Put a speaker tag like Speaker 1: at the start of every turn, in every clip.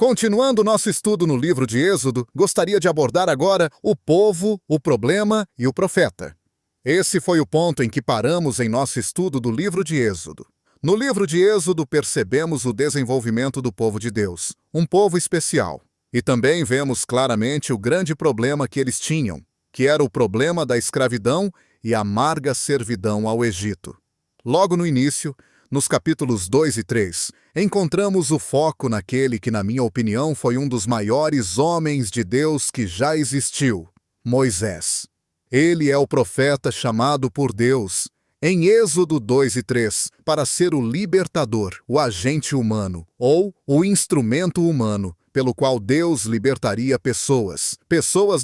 Speaker 1: Continuando nosso estudo no livro de Êxodo, gostaria de abordar agora o povo, o problema e o profeta. Esse foi o ponto em que paramos em nosso estudo do livro de Êxodo. No livro de Êxodo percebemos o desenvolvimento do povo de Deus, um povo especial. E também vemos claramente o grande problema que eles tinham, que era o problema da escravidão e amarga servidão ao Egito. Logo no início, nos capítulos 2 e 3, encontramos o foco naquele que, na minha opinião, foi um dos maiores homens de Deus que já existiu, Moisés. Ele é o profeta chamado por Deus, em Êxodo 2 e 3, para ser o libertador, o agente humano, ou o instrumento humano, pelo qual Deus libertaria pessoas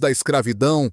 Speaker 1: da escravidão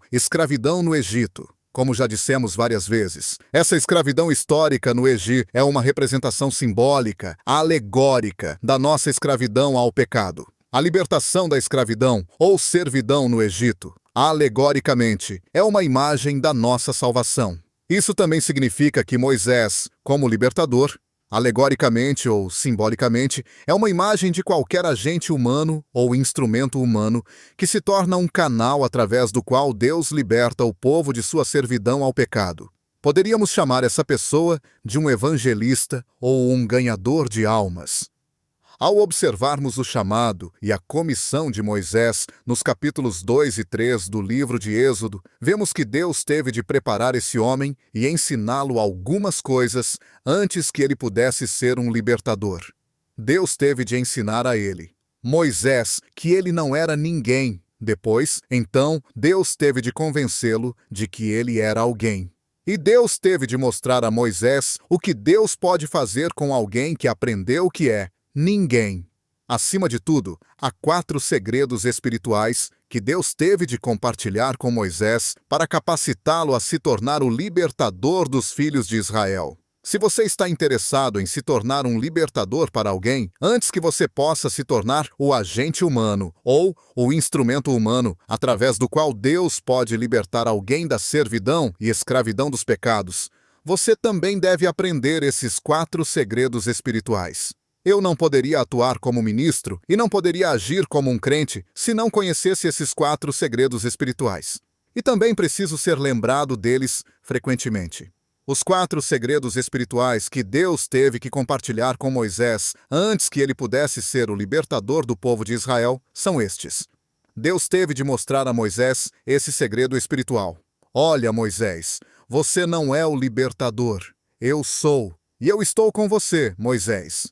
Speaker 1: no Egito. Como já dissemos várias vezes, essa escravidão histórica no Egito é uma representação simbólica, alegórica, da nossa escravidão ao pecado. A libertação da escravidão ou servidão no Egito, alegoricamente, é uma imagem da nossa salvação. Isso também significa que Moisés, como libertador, alegoricamente ou simbolicamente, é uma imagem de qualquer agente humano ou instrumento humano que se torna um canal através do qual Deus liberta o povo de sua servidão ao pecado. Poderíamos chamar essa pessoa de um evangelista ou um ganhador de almas. Ao observarmos o chamado e a comissão de Moisés nos capítulos 2 e 3 do livro de Êxodo, vemos que Deus teve de preparar esse homem e ensiná-lo algumas coisas antes que ele pudesse ser um libertador. Deus teve de ensinar a ele, Moisés, que ele não era ninguém. Depois, então, Deus teve de convencê-lo de que ele era alguém. E Deus teve de mostrar a Moisés o que Deus pode fazer com alguém que aprendeu o que é ninguém. Acima de tudo, há 4 segredos espirituais que Deus teve de compartilhar com Moisés para capacitá-lo a se tornar o libertador dos filhos de Israel. Se você está interessado em se tornar um libertador para alguém, antes que você possa se tornar o agente humano ou o instrumento humano através do qual Deus pode libertar alguém da servidão e escravidão dos pecados, você também deve aprender esses 4 segredos espirituais. Eu não poderia atuar como ministro e não poderia agir como um crente se não conhecesse esses 4 segredos espirituais. E também preciso ser lembrado deles frequentemente. Os 4 segredos espirituais que Deus teve que compartilhar com Moisés antes que ele pudesse ser o libertador do povo de Israel são estes. Deus teve de mostrar a Moisés esse segredo espiritual. Olha, Moisés, você não é o libertador. Eu sou. E eu estou com você, Moisés.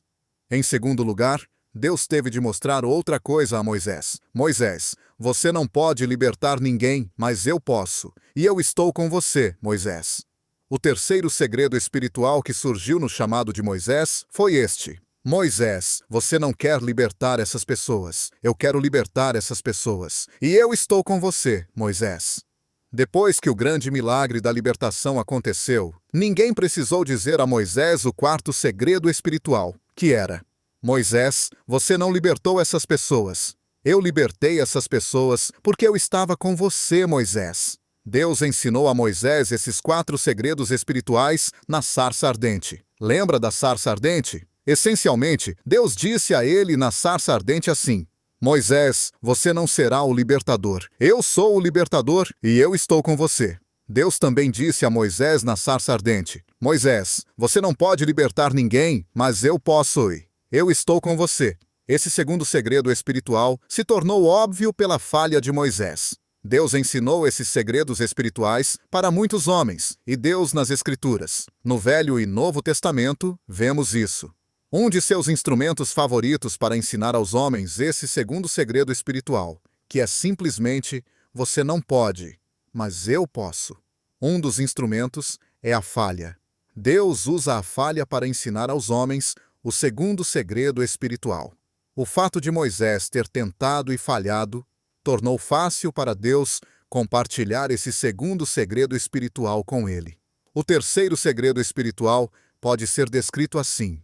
Speaker 1: Em segundo lugar, Deus teve de mostrar outra coisa a Moisés. Moisés, você não pode libertar ninguém, mas eu posso. E eu estou com você, Moisés. O terceiro segredo espiritual que surgiu no chamado de Moisés foi este. Moisés, você não quer libertar essas pessoas. Eu quero libertar essas pessoas. E eu estou com você, Moisés. Depois que o grande milagre da libertação aconteceu, ninguém precisou dizer a Moisés o 4º segredo espiritual, que era: Moisés, você não libertou essas pessoas. Eu libertei essas pessoas porque eu estava com você, Moisés. Deus ensinou a Moisés esses 4 segredos espirituais na sarça ardente. Lembra da sarça ardente? Essencialmente, Deus disse a ele na sarça ardente assim: Moisés, você não será o libertador. Eu sou o libertador e eu estou com você. Deus também disse a Moisés na sarça ardente: Moisés, você não pode libertar ninguém, mas eu posso. Eu estou com você. Esse segundo segredo espiritual se tornou óbvio pela falha de Moisés. Deus ensinou esses segredos espirituais para muitos homens, e Deus nas Escrituras. No Velho e Novo Testamento, vemos isso. Um de seus instrumentos favoritos para ensinar aos homens esse segundo segredo espiritual, que é simplesmente: você não pode, mas eu posso. Um dos instrumentos é a falha. Deus usa a falha para ensinar aos homens o segundo segredo espiritual. O fato de Moisés ter tentado e falhado tornou fácil para Deus compartilhar esse segundo segredo espiritual com ele. O terceiro segredo espiritual pode ser descrito assim: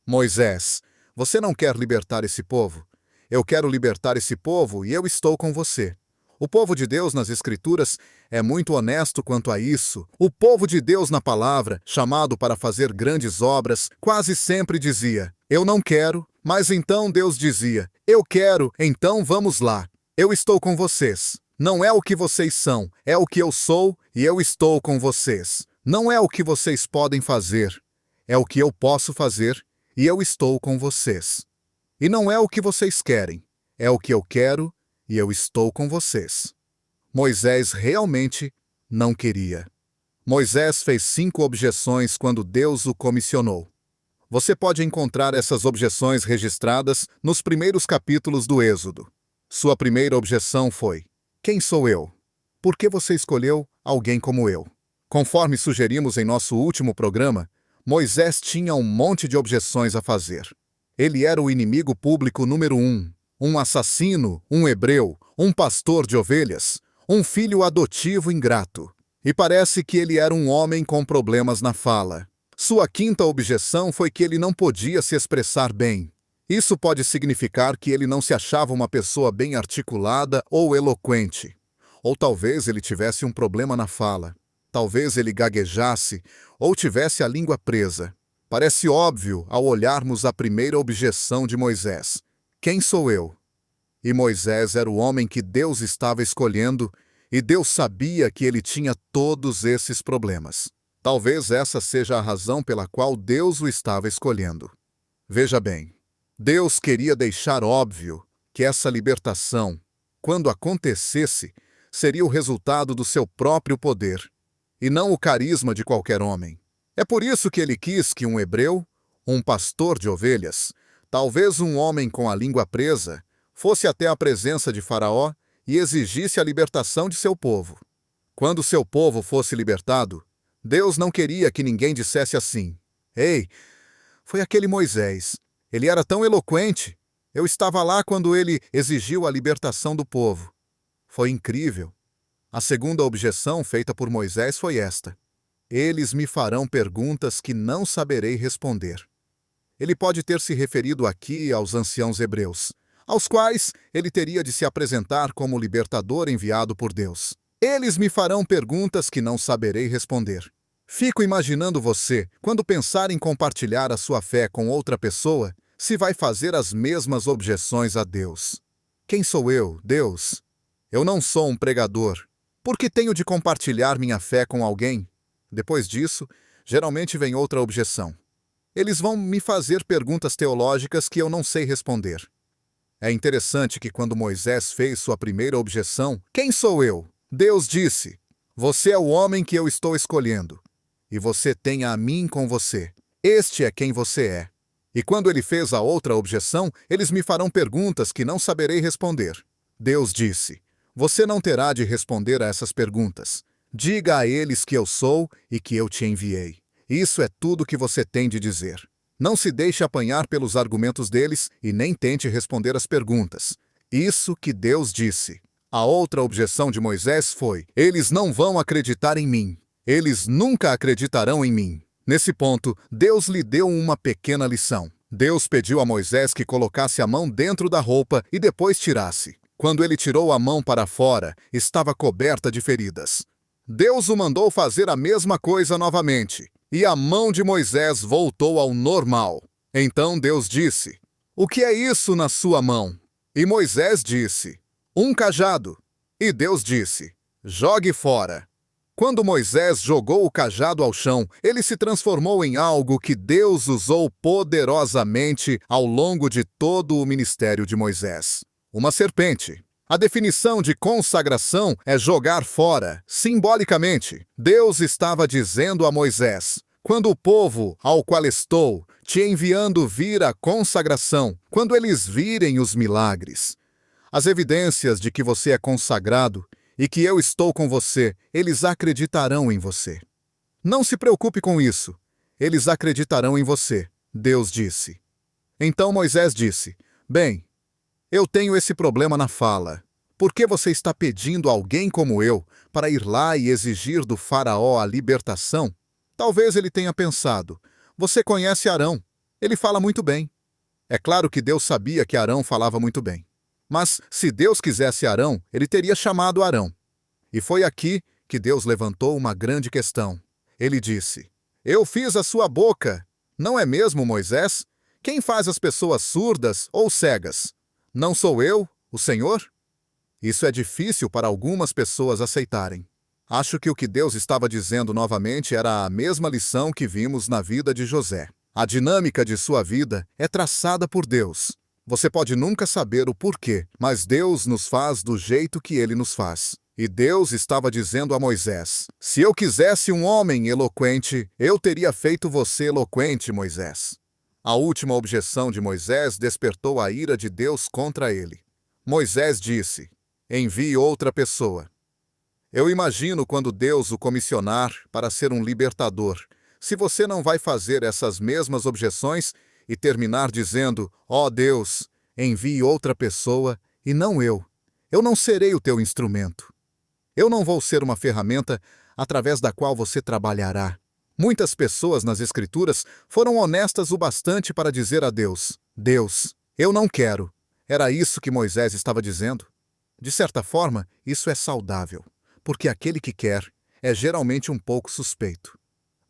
Speaker 1: Moisés, você não quer libertar esse povo? Eu quero libertar esse povo e eu estou com você. O povo de Deus nas Escrituras é muito honesto quanto a isso. O povo de Deus na palavra, chamado para fazer grandes obras, quase sempre dizia: eu não quero, Mas então Deus dizia: eu quero, então vamos lá. Eu estou com vocês. Não é o que vocês são, é o que eu sou e eu estou com vocês. Não é o que vocês podem fazer, é o que eu posso fazer e eu estou com vocês. E não é o que vocês querem, é o que eu quero e eu estou com vocês. Moisés realmente não queria. Moisés fez 5 objeções quando Deus o comissionou. Você pode encontrar essas objeções registradas nos primeiros capítulos do Êxodo. Sua primeira objeção foi: quem sou eu? Por que você escolheu alguém como eu? Conforme sugerimos em nosso último programa, Moisés tinha um monte de objeções a fazer. Ele era o inimigo público número 1, um assassino, um hebreu, um pastor de ovelhas, um filho adotivo ingrato. E parece que ele era um homem com problemas na fala. Sua quinta objeção foi que ele não podia se expressar bem. Isso pode significar que ele não se achava uma pessoa bem articulada ou eloquente. Ou talvez ele tivesse um problema na fala. Talvez ele gaguejasse ou tivesse a língua presa. Parece óbvio ao olharmos a primeira objeção de Moisés: quem sou eu? E Moisés era o homem que Deus estava escolhendo, e Deus sabia que ele tinha todos esses problemas. Talvez essa seja a razão pela qual Deus o estava escolhendo. Veja bem, Deus queria deixar óbvio que essa libertação, quando acontecesse, seria o resultado do seu próprio poder, e não o carisma de qualquer homem. É por isso que ele quis que um hebreu, um pastor de ovelhas, talvez um homem com a língua presa, fosse até a presença de Faraó e exigisse a libertação de seu povo. Quando seu povo fosse libertado, Deus não queria que ninguém dissesse assim: ei, foi aquele Moisés. Ele era tão eloquente. Eu estava lá quando ele exigiu a libertação do povo. Foi incrível. A segunda objeção feita por Moisés foi esta: eles me farão perguntas que não saberei responder. Ele pode ter se referido aqui aos anciãos hebreus, aos quais ele teria de se apresentar como libertador enviado por Deus. Eles me farão perguntas que não saberei responder. Fico imaginando você, quando pensar em compartilhar a sua fé com outra pessoa, se vai fazer as mesmas objeções a Deus. Quem sou eu, Deus? Eu não sou um pregador. Por que tenho de compartilhar minha fé com alguém? Depois disso, geralmente vem outra objeção. Eles vão me fazer perguntas teológicas que eu não sei responder. É interessante que quando Moisés fez sua primeira objeção, quem sou eu? Deus disse: você é o homem que eu estou escolhendo, e você tem a mim com você. Este é quem você é. E quando ele fez a outra objeção, eles me farão perguntas que não saberei responder. Deus disse: você não terá de responder a essas perguntas. Diga a eles que eu sou e que eu te enviei. Isso é tudo que você tem de dizer. Não se deixe apanhar pelos argumentos deles e nem tente responder as perguntas. Isso que Deus disse. A outra objeção de Moisés foi: eles não vão acreditar em mim. Eles nunca acreditarão em mim. Nesse ponto, Deus lhe deu uma pequena lição. Deus pediu a Moisés que colocasse a mão dentro da roupa e depois tirasse. Quando ele tirou a mão para fora, estava coberta de feridas. Deus o mandou fazer a mesma coisa novamente, e a mão de Moisés voltou ao normal. Então Deus disse: o que é isso na sua mão? E Moisés disse: um cajado. E Deus disse: jogue fora. Quando Moisés jogou o cajado ao chão, ele se transformou em algo que Deus usou poderosamente ao longo de todo o ministério de Moisés: uma serpente. A definição de consagração é jogar fora, simbolicamente. Deus estava dizendo a Moisés: quando o povo ao qual estou te enviando vir a consagração, quando eles virem os milagres, as evidências de que você é consagrado e que eu estou com você, eles acreditarão em você. Não se preocupe com isso. Eles acreditarão em você, Deus disse. Então Moisés disse: bem, eu tenho esse problema na fala. Por que você está pedindo a alguém como eu para ir lá e exigir do faraó a libertação? Talvez ele tenha pensado: você conhece Arão, ele fala muito bem. É claro que Deus sabia que Arão falava muito bem. Mas, se Deus quisesse Arão, ele teria chamado Arão. E foi aqui que Deus levantou uma grande questão. Ele disse: eu fiz a sua boca. Não é mesmo, Moisés? Quem faz as pessoas surdas ou cegas? Não sou eu, o Senhor? Isso é difícil para algumas pessoas aceitarem. Acho que o que Deus estava dizendo novamente era a mesma lição que vimos na vida de José. A dinâmica de sua vida é traçada por Deus. Você pode nunca saber o porquê, mas Deus nos faz do jeito que Ele nos faz. E Deus estava dizendo a Moisés: se eu quisesse um homem eloquente, eu teria feito você eloquente, Moisés. A última objeção de Moisés despertou a ira de Deus contra ele. Moisés disse: envie outra pessoa. Eu imagino quando Deus o comissionar para ser um libertador, se você não vai fazer essas mesmas objeções e terminar dizendo: ó Deus, envie outra pessoa e não eu. Eu não serei o teu instrumento. Eu não vou ser uma ferramenta através da qual você trabalhará. Muitas pessoas nas Escrituras foram honestas o bastante para dizer a Deus: Deus, eu não quero. Era isso que Moisés estava dizendo. De certa forma, isso é saudável, porque aquele que quer é geralmente um pouco suspeito.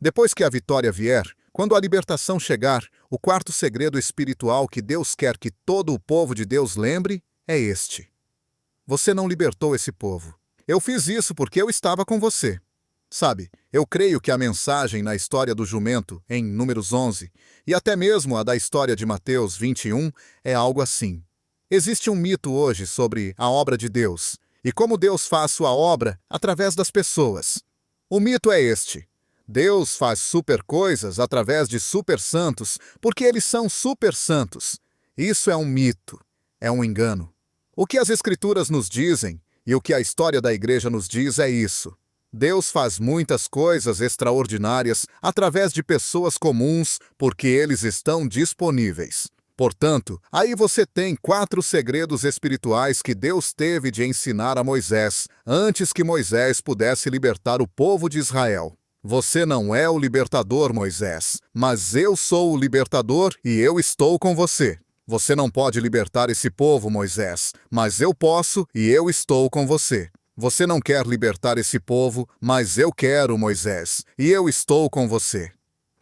Speaker 1: Depois que a vitória vier, quando a libertação chegar, o quarto segredo espiritual que Deus quer que todo o povo de Deus lembre é este: você não libertou esse povo. Eu fiz isso porque eu estava com você. Sabe, eu creio que a mensagem na história do jumento, em Números 11, e até mesmo a da história de Mateus 21, é algo assim. Existe um mito hoje sobre a obra de Deus, e como Deus faz sua obra através das pessoas. O mito é este: Deus faz super coisas através de super santos, porque eles são super santos. Isso é um mito, é um engano. O que as Escrituras nos dizem, e o que a história da igreja nos diz é isso: Deus faz muitas coisas extraordinárias através de pessoas comuns porque eles estão disponíveis. Portanto, aí você tem 4 segredos espirituais que Deus teve de ensinar a Moisés antes que Moisés pudesse libertar o povo de Israel. Você não é o libertador, Moisés, mas eu sou o libertador e eu estou com você. Você não pode libertar esse povo, Moisés, mas eu posso e eu estou com você. Você não quer libertar esse povo, mas eu quero, Moisés, e eu estou com você.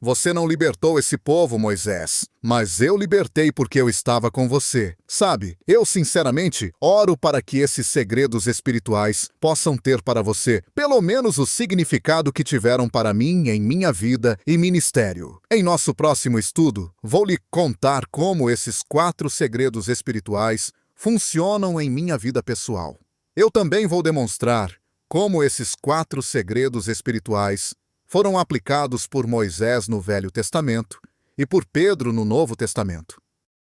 Speaker 1: Você não libertou esse povo, Moisés, mas eu libertei porque eu estava com você. Sabe, eu sinceramente oro para que esses segredos espirituais possam ter para você pelo menos o significado que tiveram para mim em minha vida e ministério. Em nosso próximo estudo, vou lhe contar como esses 4 segredos espirituais funcionam em minha vida pessoal. Eu também vou demonstrar como esses 4 segredos espirituais foram aplicados por Moisés no Velho Testamento e por Pedro no Novo Testamento.